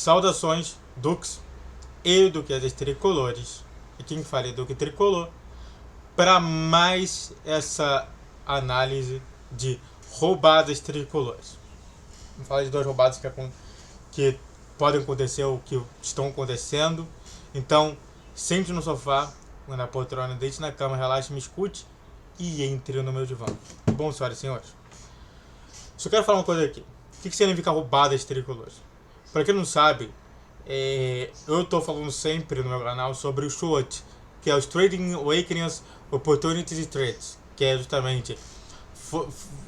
Saudações, Dux e Duquesas Tricolores. E quem fala é Duque Tricolor para mais essa análise de roubadas tricolores. Vamos falar de duas roubadas que podem acontecer ou que estão acontecendo. Então, sente no sofá, na poltrona, deite na cama, relaxe, me escute e entre no meu divã. Bom, senhoras e senhores, só quero falar uma coisa aqui. O que significa roubadas tricolores? Para quem não sabe, eu estou falando sempre no meu canal sobre o SWOT, que é os Trading Awakenings, Opportunities e Threats, que é justamente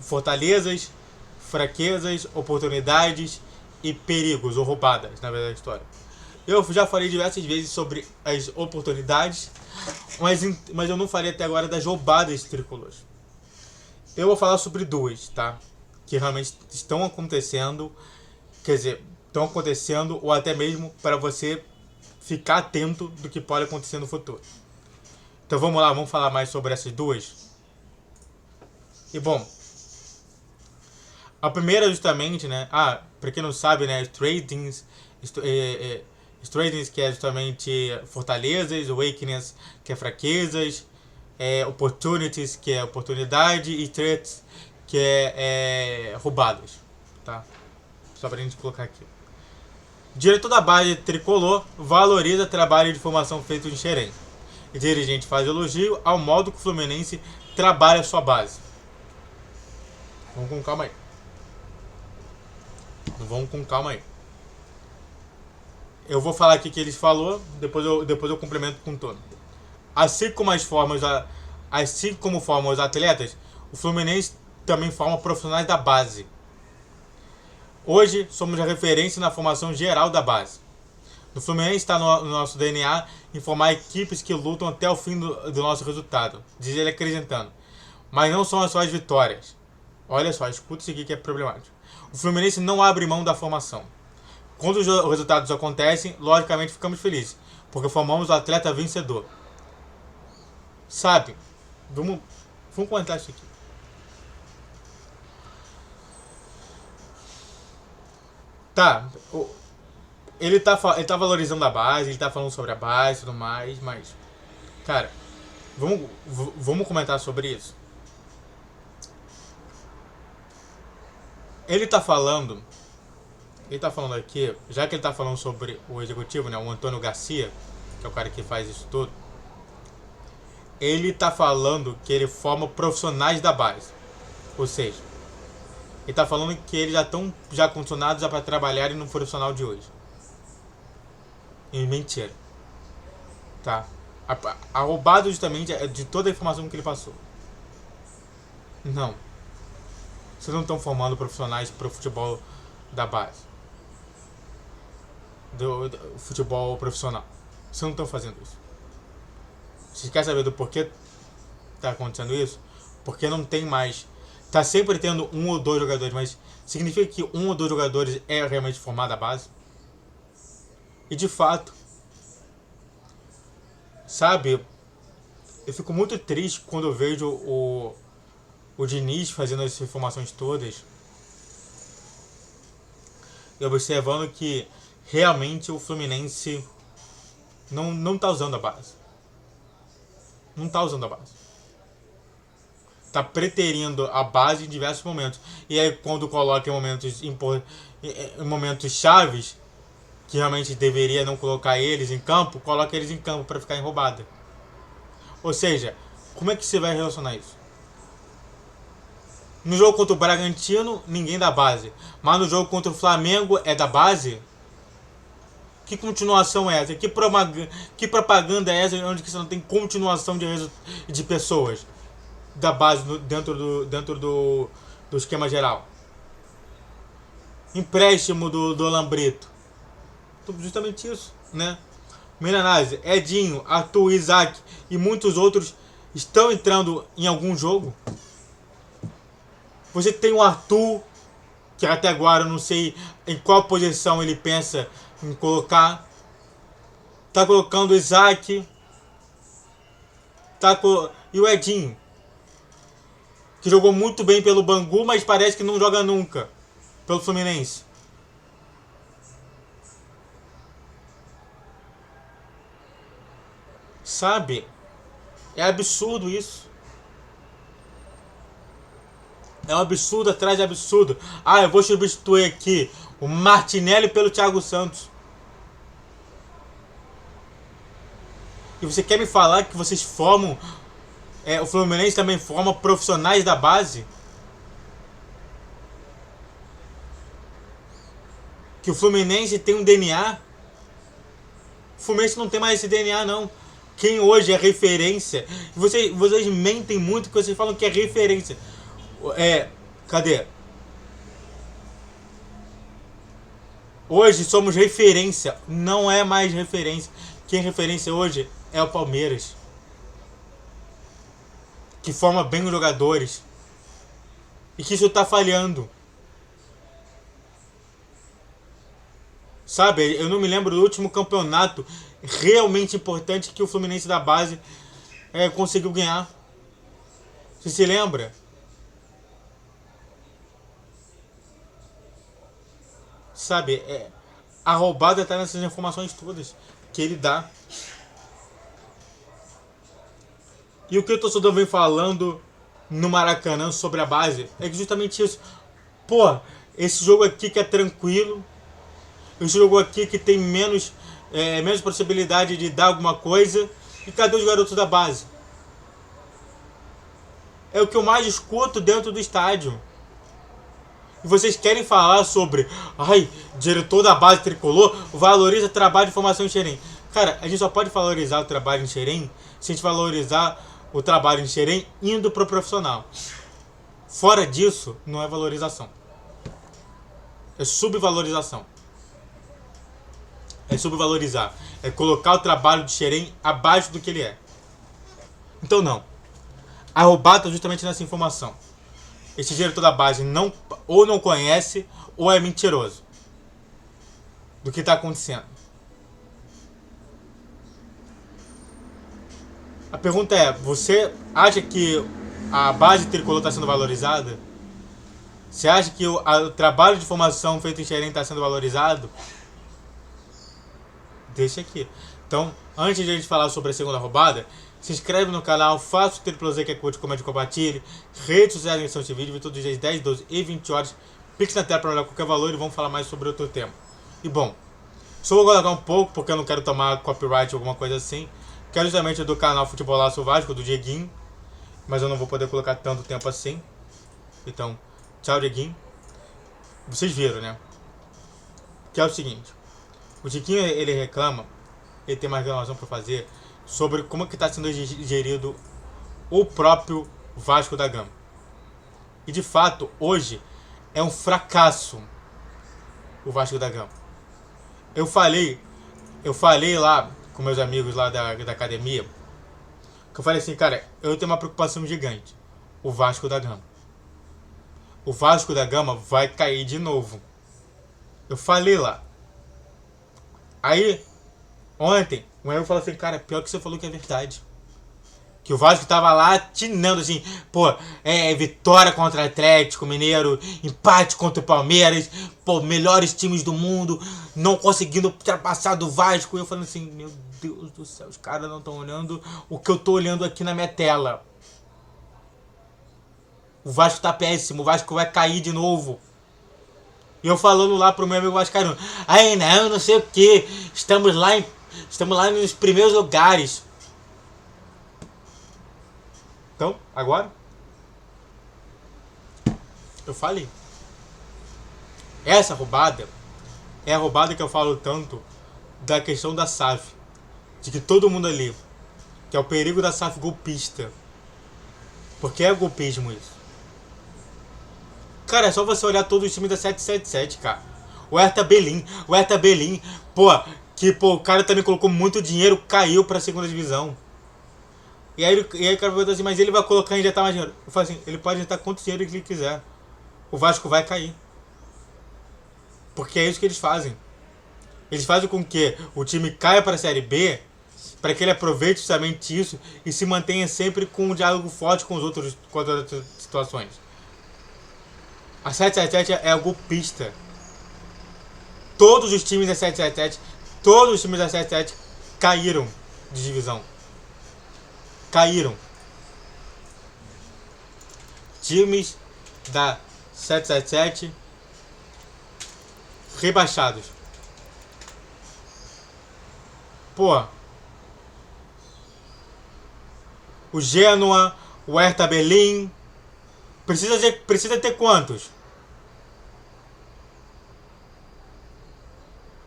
fortalezas, fraquezas, oportunidades e perigos, ou roubadas, na verdade, da história. Eu já falei diversas vezes sobre as oportunidades, mas eu não falei até agora das roubadas tricolores. Eu vou falar sobre duas, tá? Que realmente estão acontecendo, quer dizer, estão acontecendo ou até mesmo para você ficar atento do que pode acontecer no futuro. Então vamos lá, vamos falar mais sobre essas duas. E bom, a primeira justamente, né? Pra quem não sabe, né? Tradings, que é justamente fortalezas, awakenings, que é fraquezas, opportunities, que é oportunidade, e threats, que é roubadas, tá? Só pra gente colocar aqui. Diretor da base tricolor valoriza o trabalho de formação feito em Xerém. O dirigente faz elogio ao modo que o Fluminense trabalha a sua base. Vamos com calma aí. Vamos com calma aí. Eu vou falar aqui o que ele falou, depois eu complemento com tudo. Assim como formam os atletas, o Fluminense também forma profissionais da base. Hoje somos a referência na formação geral da base. No Fluminense está no nosso DNA informar equipes que lutam até o fim do nosso resultado, diz ele acrescentando. Mas não são só as vitórias. Olha só, escuta isso aqui que é problemático. O Fluminense não abre mão da formação. Quando os resultados acontecem, logicamente ficamos felizes, porque formamos o atleta vencedor. Sabe? Vamos comentar isso aqui. Tá, ele tá valorizando a base, ele tá falando sobre a base e tudo mais, mas, cara, vamos comentar sobre isso. Ele tá falando aqui, já que ele tá falando sobre o executivo, né, o Antônio Garcia, que é o cara que faz isso tudo, ele tá falando que ele forma profissionais da base. Ou seja, ele tá falando que eles já estão condicionados para trabalharem no profissional de hoje. E mentira. Tá? A roubada justamente é de toda a informação que ele passou. Não. Vocês não estão formando profissionais para o futebol da base. Do futebol profissional. Vocês não estão fazendo isso. Vocês querem saber do porquê está acontecendo isso? Porque não tem mais. Tá sempre tendo um ou dois jogadores, mas significa que um ou dois jogadores é realmente formado a base? E de fato, sabe, eu fico muito triste quando eu vejo o Diniz fazendo essas informações todas e observando que realmente o Fluminense não tá usando a base. Não tá usando a base. Tá preterindo a base em diversos momentos. E aí quando coloca em momentos chaves, que realmente deveria não colocar eles em campo, coloca eles em campo para ficar em roubada. Ou seja, como é que você vai relacionar isso? No jogo contra o Bragantino, ninguém da base. Mas no jogo contra o Flamengo é da base? Que continuação é essa? Que propaganda é essa onde você não tem continuação de pessoas da base dentro do esquema geral? Empréstimo do Lambrito. Justamente isso, né? Minha análise, Edinho, Arthur, Isaac e muitos outros estão entrando em algum jogo. Você tem o Arthur, que até agora eu não sei em qual posição ele pensa em colocar. Tá colocando o Isaac. E o Edinho, que jogou muito bem pelo Bangu, mas parece que não joga nunca pelo Fluminense. Sabe? É absurdo isso. É um absurdo atrás de absurdo. Ah, eu vou substituir aqui o Martinelli pelo Thiago Santos. E você quer me falar que vocês formam... o Fluminense também forma profissionais da base? Que o Fluminense tem um DNA? O Fluminense não tem mais esse DNA, não. Quem hoje é referência... Vocês mentem muito que vocês falam que é referência. Cadê? Hoje somos referência. Não é mais referência. Quem é referência hoje é o Palmeiras, que forma bem os jogadores. E que isso tá falhando. Sabe, eu não me lembro do último campeonato realmente importante que o Fluminense da base conseguiu ganhar. Você se lembra? Sabe, a roubada tá nessas informações todas que ele dá. E o que o torcedor vem falando no Maracanã sobre a base é justamente isso. Pô, esse jogo aqui que é tranquilo, esse jogo aqui que tem menos possibilidade de dar alguma coisa, e cadê os garotos da base? É o que eu mais escuto dentro do estádio. E vocês querem falar sobre... Ai, diretor da base tricolor valoriza trabalho de formação em Xerém. Cara, a gente só pode valorizar o trabalho em Xerém se a gente valorizar o trabalho em Xerém indo pro profissional. Fora disso, não é valorização. É subvalorização. É subvalorizar. É colocar o trabalho de Xerém abaixo do que ele é. Então não. A roubada está justamente nessa informação. Esse diretor da base ou não conhece ou é mentiroso do que está acontecendo. A pergunta é, você acha que a base tricolor está sendo valorizada? Você acha que o trabalho de formação feito em Xerém está sendo valorizado? Deixa aqui. Então, antes de a gente falar sobre a segunda roubada, se inscreve no canal, faça o triplo Z que é curte, comente, compartilhe. Redes sociais em esse vídeo, todos os dias 10, 12 e 20 horas. Pix na tela para olhar qualquer valor e vamos falar mais sobre outro tema. E bom, só vou colocar um pouco porque eu não quero tomar copyright ou alguma coisa assim. Quero justamente do canal Futebolaço Vasco, do Dieguinho. Mas eu não vou poder colocar tanto tempo assim. Então, tchau, Dieguinho. Vocês viram, né? Que é o seguinte. O Dieguinho, ele reclama, ele tem uma reclamação para fazer sobre como que está sendo gerido o próprio Vasco da Gama. E de fato, hoje, é um fracasso o Vasco da Gama. Eu falei lá com meus amigos lá da academia, que eu falei assim, cara, eu tenho uma preocupação gigante. O Vasco da Gama. O Vasco da Gama vai cair de novo. Eu falei lá. Aí, ontem, o Ego falou assim, cara, pior que você falou que é verdade. Que o Vasco tava lá atinando assim, pô, vitória contra o Atlético Mineiro, empate contra o Palmeiras, pô, melhores times do mundo, não conseguindo ultrapassar do Vasco. E eu falando assim, meu Deus do céu, os caras não estão olhando o que eu tô olhando aqui na minha tela. O Vasco tá péssimo, o Vasco vai cair de novo. E eu falando lá pro meu amigo vascaíno, aí não sei o que, estamos lá nos primeiros lugares. Então, agora, eu falei. Essa roubada é a roubada que eu falo tanto da questão da SAF. De que todo mundo ali, que é o perigo da SAF golpista. Porque é golpismo isso. Cara, é só você olhar todos os times da 777, cara. O Hertha Berlim, pô, o cara também colocou muito dinheiro, caiu pra segunda divisão. E aí o cara perguntou assim, mas ele vai colocar e injetar mais dinheiro. Eu falo assim, ele pode injetar quanto dinheiro ele quiser. O Vasco vai cair. Porque é isso que eles fazem. Eles fazem com que o time caia para a Série B, para que ele aproveite justamente isso e se mantenha sempre com um diálogo forte com as outras situações. A 777 é golpista. Todos os times da 777 caíram de divisão. caíram. Times da 777 rebaixados. Pô, o Genoa, o Hertha Berlim, precisa ter quantos?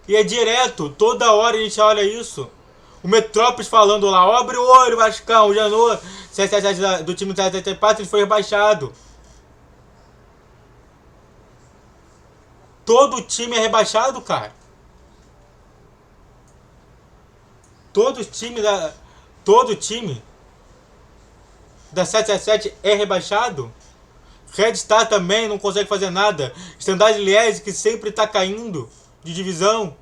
E é direto, toda hora a gente olha isso. O Metrópolis falando lá, abre o olho, Vascão, o Genoa, do time do 774, ele foi rebaixado. Todo time é rebaixado, cara. Todo time da 777 é rebaixado. Red Star também não consegue fazer nada. Standard Liège, que sempre tá caindo de divisão.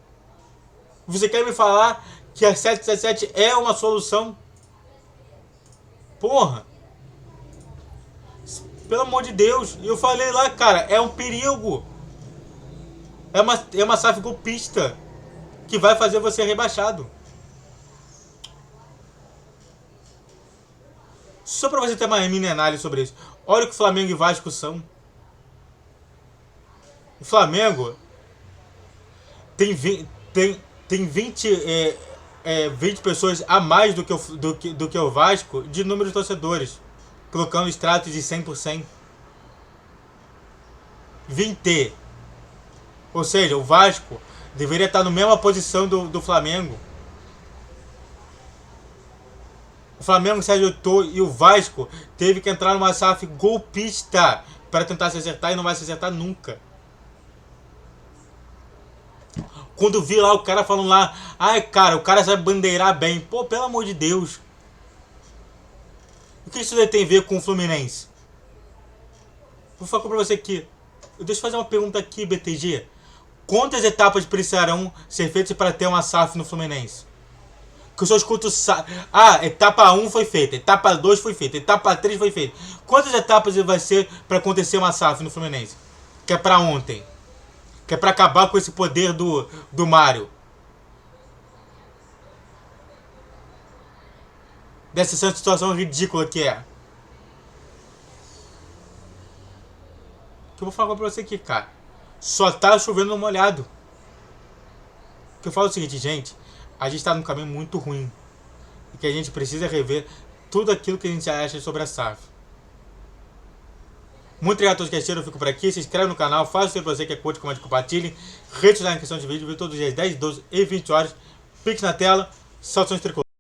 Você quer me falar que a 777 é uma solução? Porra. Pelo amor de Deus. Eu falei lá, cara, é um perigo. É uma SAF golpista que vai fazer você rebaixado. Só pra você ter uma mini análise sobre isso. Olha o que Flamengo e Vasco são. O Flamengo tem 20 pessoas a mais do que o Vasco de número de torcedores, colocando extrato de 100%. 20. Ou seja, o Vasco deveria estar na mesma posição do Flamengo. O Flamengo se ajeitou e o Vasco teve que entrar numa SAF golpista para tentar se acertar e não vai se acertar nunca. Quando vi lá o cara falando lá, ai cara, o cara sabe bandeirar bem. Pô, pelo amor de Deus. O que isso tem a ver com o Fluminense? Vou falar pra você aqui. Deixa eu fazer uma pergunta aqui, BTG. Quantas etapas precisarão ser feitas para ter uma SAF no Fluminense? Que eu só escuto etapa 1 foi feita, etapa 2 foi feita, etapa 3 foi feita. Quantas etapas vai ser para acontecer uma SAF no Fluminense? Que é para ontem. Que é para acabar com esse poder do Mário. Dessa situação ridícula que é. Que eu vou falar pra você aqui, cara. Só tá chovendo no molhado. Que eu falo o seguinte, gente. A gente tá num caminho muito ruim. E que a gente precisa rever tudo aquilo que a gente acha sobre a SAF. Muito obrigado a todos que assistiram. Eu fico por aqui. Se inscreve no canal. Faça o que você que curte, comente, compartilhe. Rede social em questão de vídeo. Todos os dias 10, 12 e 20 horas. Pix na tela. Saudações tricolores.